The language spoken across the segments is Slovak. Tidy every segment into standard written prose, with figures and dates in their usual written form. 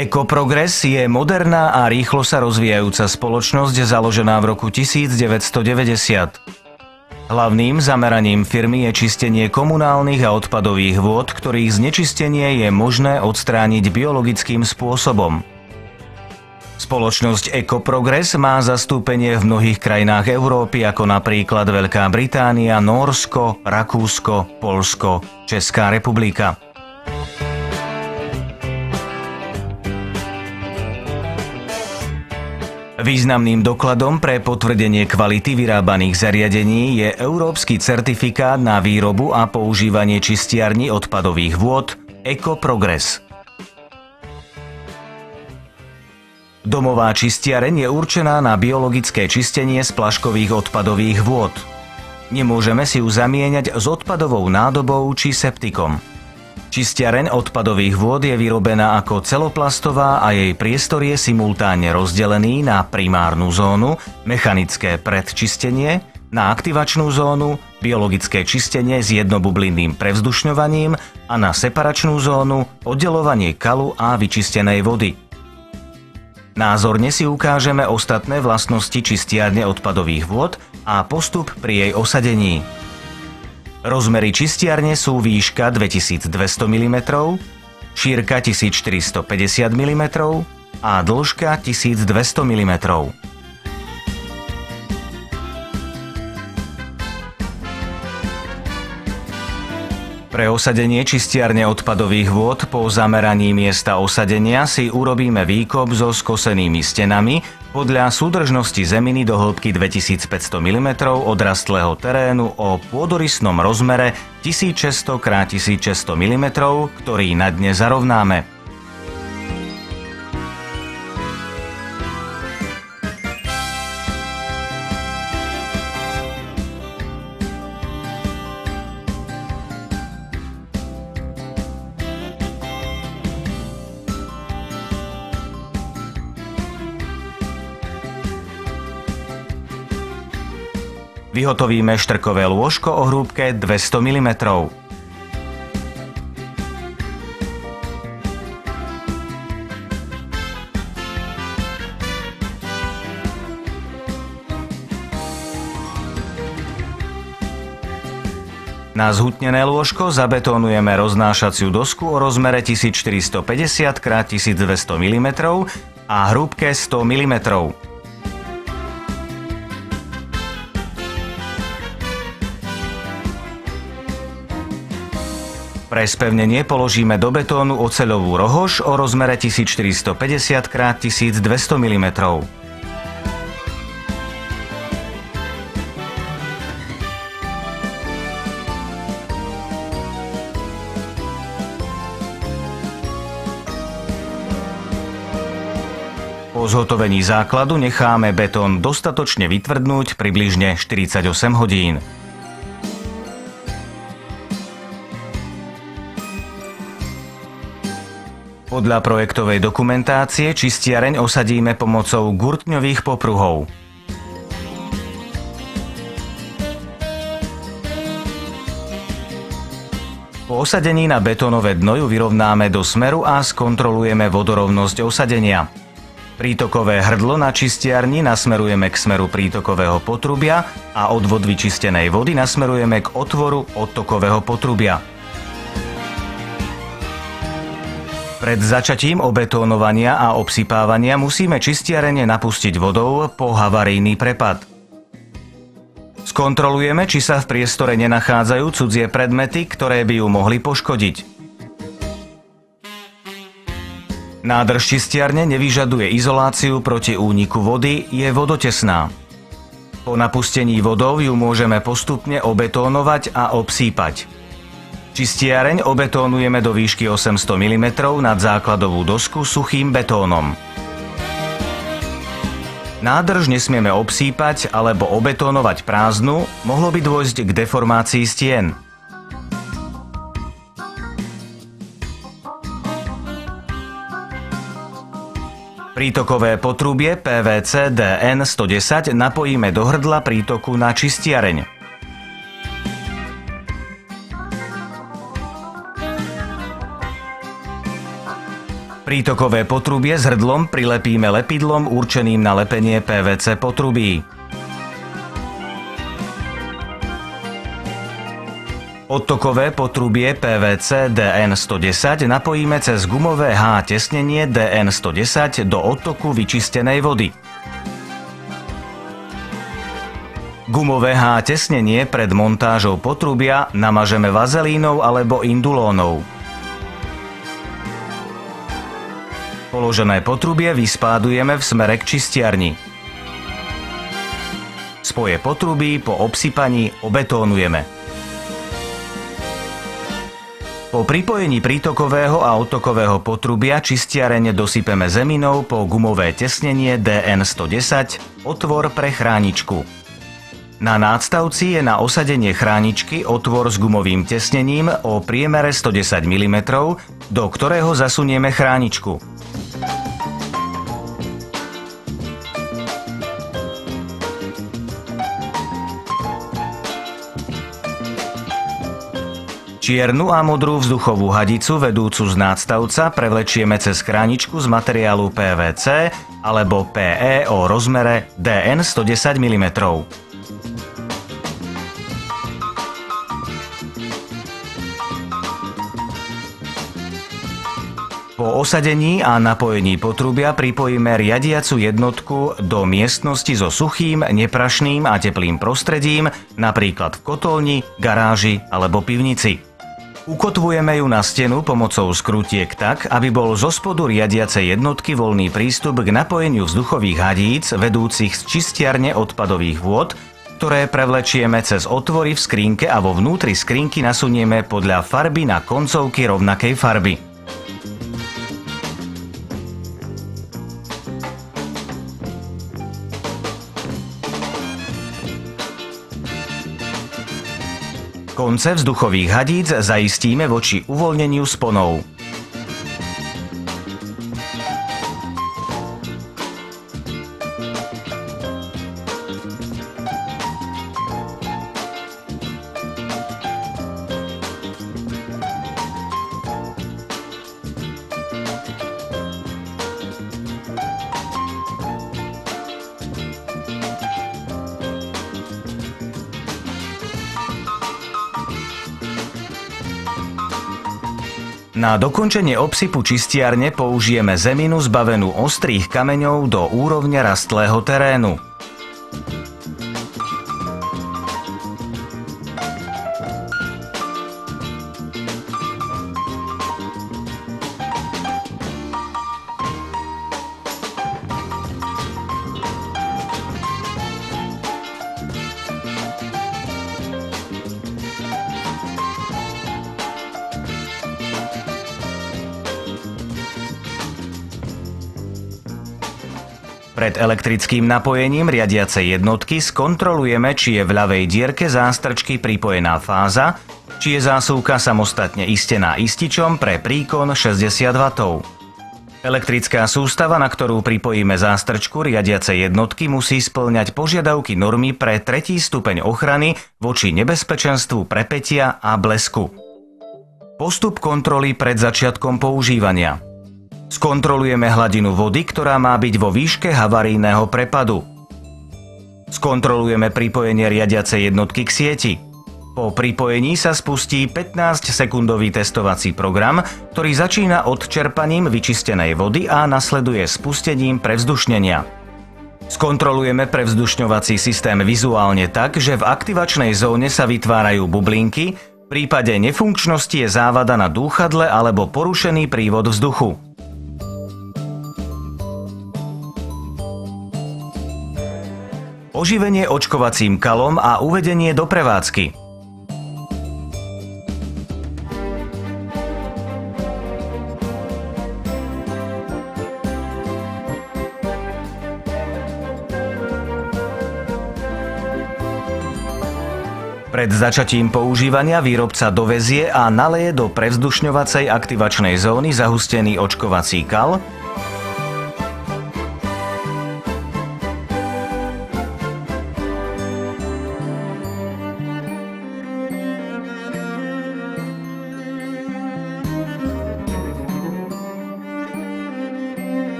Ekoprogres je moderná a rýchlo sa rozvíjajúca spoločnosť založená v roku 1990. Hlavným zameraním firmy je čistenie komunálnych a odpadových vôd, ktorých znečistenie je možné odstrániť biologickým spôsobom. Spoločnosť Ekoprogres má zastúpenie v mnohých krajinách Európy, ako napríklad Veľká Británia, Nórsko, Rakúsko, Poľsko, Česká republika. Významným dokladom pre potvrdenie kvality vyrábaných zariadení je európsky certifikát na výrobu a používanie čistiarní odpadových vôd Ekoprogres. Domová čistiareň je určená na biologické čistenie splaškových odpadových vôd. Nemôžeme si ju zamieňať s odpadovou nádobou či septikom. Čistiareň odpadových vôd je vyrobená ako celoplastová a jej priestor je simultánne rozdelený na primárnu zónu, mechanické predčistenie, na aktivačnú zónu, biologické čistenie s jednobublinným prevzdušňovaním a na separačnú zónu, oddelovanie kalu a vyčistenej vody. Názorne si ukážeme ostatné vlastnosti čistiarne odpadových vôd a postup pri jej osadení. Rozmery čistiarne sú výška 2200 mm, šírka 1450 mm a dĺžka 1200 mm. Pre osadenie čistiarne odpadových vôd po zameraní miesta osadenia si urobíme výkop so skosenými stenami podľa súdržnosti zeminy do hĺbky 2500 mm odrastlého terénu o pôdorysnom rozmere 1600 x 1600 mm, ktorý na dne zarovnáme. Vyhotovíme štrkové lôžko o hrúbke 200 mm. Na zhutnené lôžko zabetónujeme roznášaciu dosku o rozmere 1450 x 1200 mm a hrúbke 100 mm. Pre spevnenie položíme do betónu oceľovú rohož o rozmere 1450 x 1200 mm. Po zhotovení základu necháme betón dostatočne vytvrdnúť približne 48 hodín. Podľa projektovej dokumentácie čistiareň osadíme pomocou gurtňových popruhov. Po osadení na betónové dno ju vyrovnáme do smeru a skontrolujeme vodorovnosť osadenia. Prítokové hrdlo na čistiarni nasmerujeme k smeru prítokového potrubia a odvod vyčistenej vody nasmerujeme k otvoru odtokového potrubia. Pred začatím obetónovania a obsypávania musíme čistiarene napustiť vodou po havarijný prepad. Skontrolujeme, či sa v priestore nenachádzajú cudzie predmety, ktoré by ju mohli poškodiť. Nádrž čistiarne nevyžaduje izoláciu proti úniku vody, je vodotesná. Po napustení vodou ju môžeme postupne obetónovať a obsýpať. Čistiareň obetónujeme do výšky 800 mm nad základovú dosku suchým betónom. Nádrž nesmieme obsýpať alebo obetónovať prázdnu, mohlo by dôjsť k deformácii stien. Prítokové potrubie PVC DN 110 napojíme do hrdla prítoku na čistiareň. Prítokové potrubie s hrdlom prilepíme lepidlom určeným na lepenie PVC potrubí. Odtokové potrubie PVC DN110 napojíme cez gumové H tesnenie DN110 do odtoku vyčistenej vody. Gumové H tesnenie pred montážou potrubia namažeme vazelínou alebo indulónou. Položené potrubie vyspádujeme v smere k čistiarni. Spoje potrubí po obsypaní obetónujeme. Po pripojení prítokového a odtokového potrubia čistiareň dosypeme zeminou po gumové tesnenie DN110, otvor pre chráničku. Na nástavci je na osadenie chráničky otvor s gumovým tesnením o priemere 110 mm, do ktorého zasunieme chráničku. Čiernu a modrú vzduchovú hadicu vedúcu z nástavca prevlečieme cez chráničku z materiálu PVC alebo PE o rozmere DN 110 mm. Po osadení a napojení potrubia pripojíme riadiacu jednotku do miestnosti so suchým, neprašným a teplým prostredím, napríklad v kotolni, garáži alebo pivnici. Ukotvujeme ju na stenu pomocou skrutiek tak, aby bol zo spodu riadiacej jednotky voľný prístup k napojeniu vzduchových hadíc vedúcich z čistiarne odpadových vôd, ktoré prevlečieme cez otvory v skrínke a vo vnútri skrínky nasunieme podľa farby na koncovky rovnakej farby. Konce vzduchových hadíc zaistíme voči uvoľneniu sponov. Na dokončenie obsypu čistiarne použijeme zeminu zbavenú ostrých kameňov do úrovne rastlého terénu. Pred elektrickým napojením riadiacej jednotky skontrolujeme, či je v ľavej dierke zástrčky pripojená fáza, či je zásuvka samostatne istená ističom pre príkon 60 W. Elektrická sústava, na ktorú pripojíme zástrčku riadiacej jednotky, musí spĺňať požiadavky normy pre 3. stupeň ochrany voči nebezpečenstvu prepätia a blesku. Postup kontroly pred začiatkom používania. Skontrolujeme hladinu vody, ktorá má byť vo výške havarijného prepadu. Skontrolujeme pripojenie riadiacej jednotky k sieti. Po pripojení sa spustí 15-sekundový testovací program, ktorý začína odčerpaním vyčistenej vody a nasleduje spustením prevzdušnenia. Skontrolujeme prevzdušňovací systém vizuálne tak, že v aktivačnej zóne sa vytvárajú bublinky, v prípade nefunkčnosti je závada na dúchadle alebo porušený prívod vzduchu. Oživenie očkovacím kalom a uvedenie do prevádzky. Pred začatím používania výrobca dovezie a naleje do prevzdušňovacej aktivačnej zóny zahustený očkovací kal,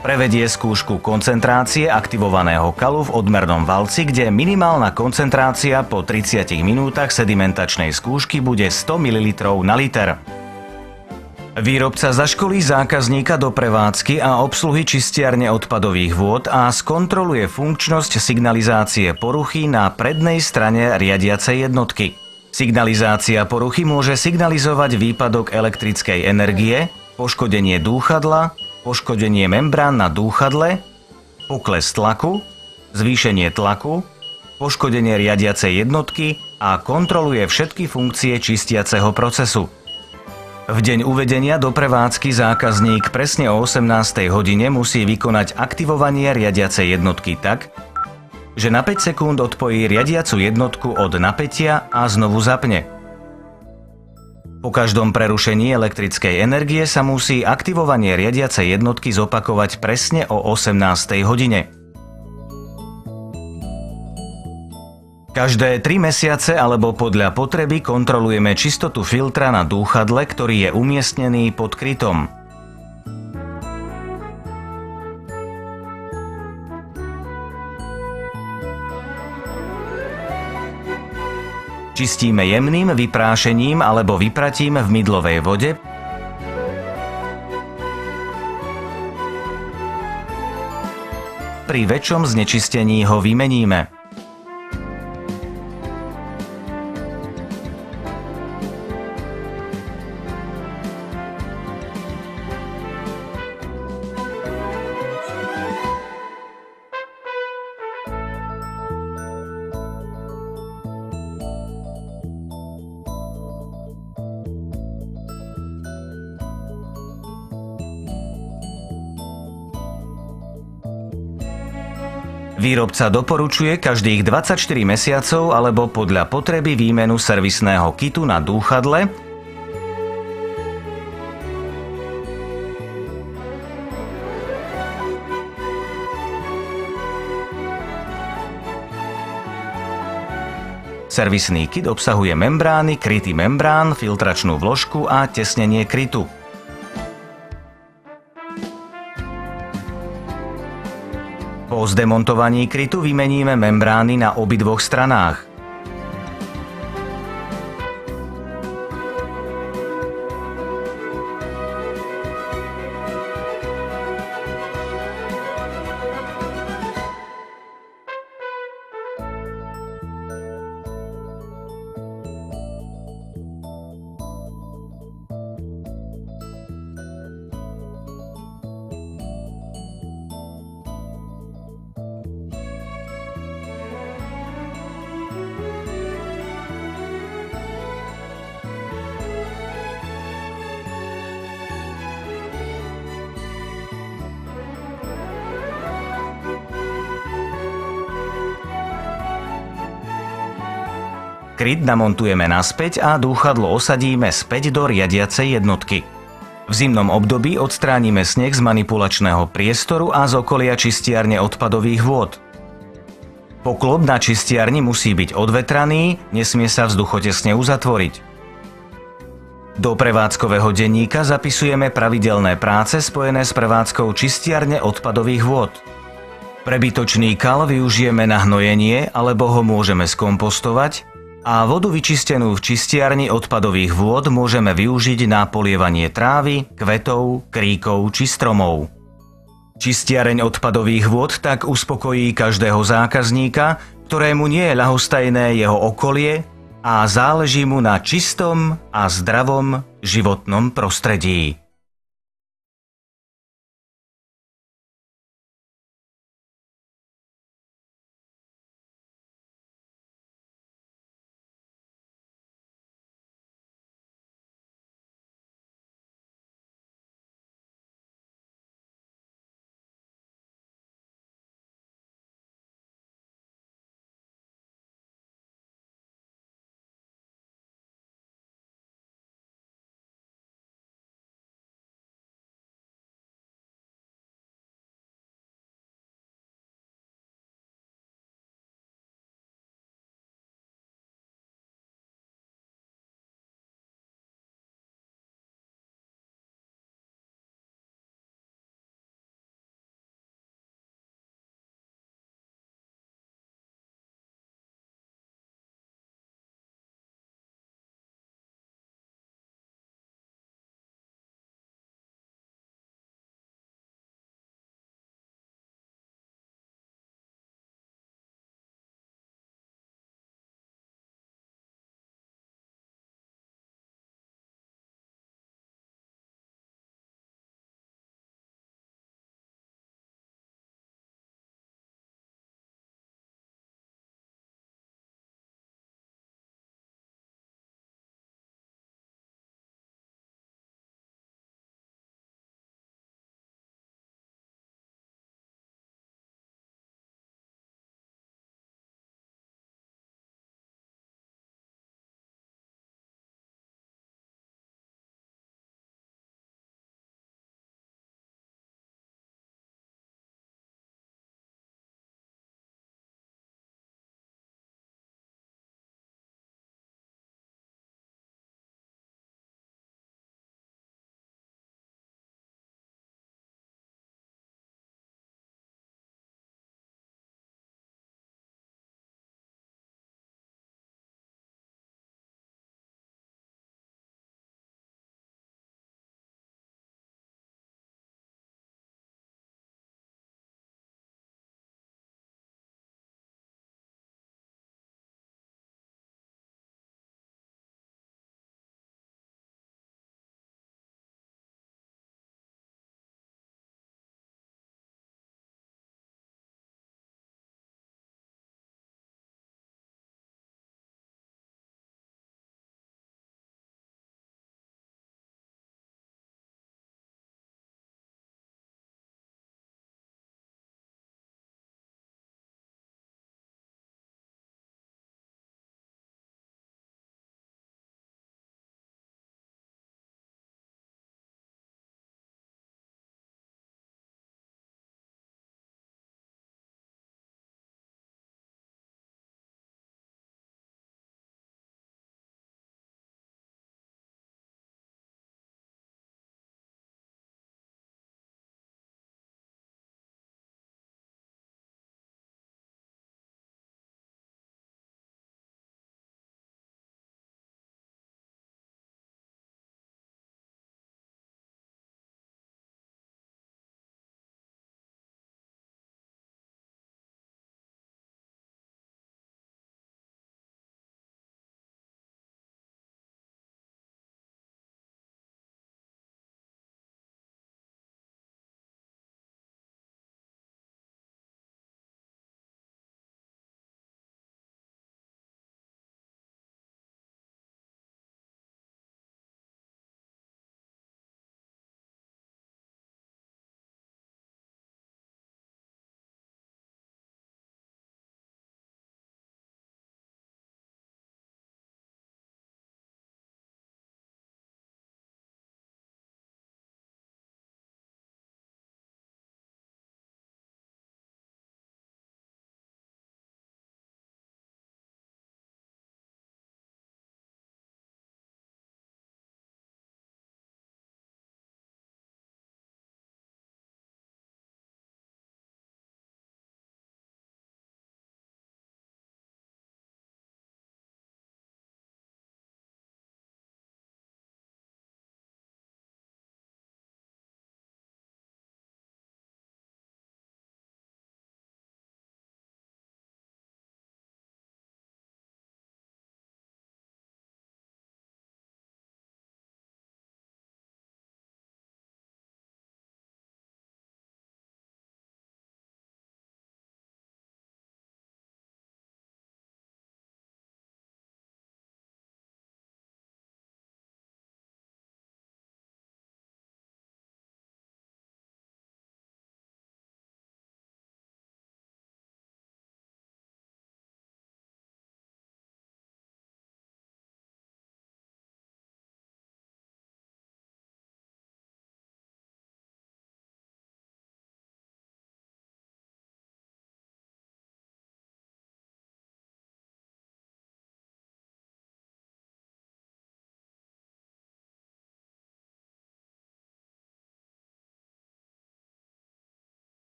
Prevedie skúšku koncentrácie aktivovaného kalu v odmernom valci, kde minimálna koncentrácia po 30 minútach sedimentačnej skúšky bude 100 ml na liter. Výrobca zaškolí zákazníka do prevádzky a obsluhy čistiarne odpadových vôd a skontroluje funkčnosť signalizácie poruchy na prednej strane riadiacej jednotky. Signalizácia poruchy môže signalizovať výpadok elektrickej energie, poškodenie dúchadla, poškodenie membrán na dúchadle, pokles tlaku, zvýšenie tlaku, poškodenie riadiacej jednotky a kontroluje všetky funkcie čistiaceho procesu. V deň uvedenia do prevádzky zákazník presne o 18. hodine musí vykonať aktivovanie riadiacej jednotky tak, že na 5 sekúnd odpojí riadiacu jednotku od napätia a znovu zapne. Po každom prerušení elektrickej energie sa musí aktivovanie riadiacej jednotky zopakovať presne o 18. hodine. Každé 3 mesiace alebo podľa potreby kontrolujeme čistotu filtra na dúchadle, ktorý je umiestnený pod krytom. Čistíme jemným vyprášením alebo vypratím v mydlovej vode. Pri väčšom znečistení ho vymeníme. Výrobca doporučuje každých 24 mesiacov alebo podľa potreby výmenu servisného kitu na dúchadle, servisný kit obsahuje membrány, kryty membrán, filtračnú vložku a tesnenie krytu. Po zdemontovaní krytu vymeníme membrány na obidvoch stranách. Kryt namontujeme naspäť a dúchadlo osadíme späť do riadiacej jednotky. V zimnom období odstránime sneh z manipulačného priestoru a z okolia čistiarne odpadových vôd. Poklop na čistiarni musí byť odvetraný, nesmie sa vzduchotesne uzatvoriť. Do prevádzkového denníka zapisujeme pravidelné práce spojené s prevádzkou čistiarne odpadových vôd. Prebytočný kal využijeme na hnojenie alebo ho môžeme skompostovať, a vodu vyčistenú v čistiarni odpadových vôd môžeme využiť na polievanie trávy, kvetov, kríkov či stromov. Čistiareň odpadových vôd tak uspokojí každého zákazníka, ktorému nie je ľahostajné jeho okolie a záleží mu na čistom a zdravom životnom prostredí.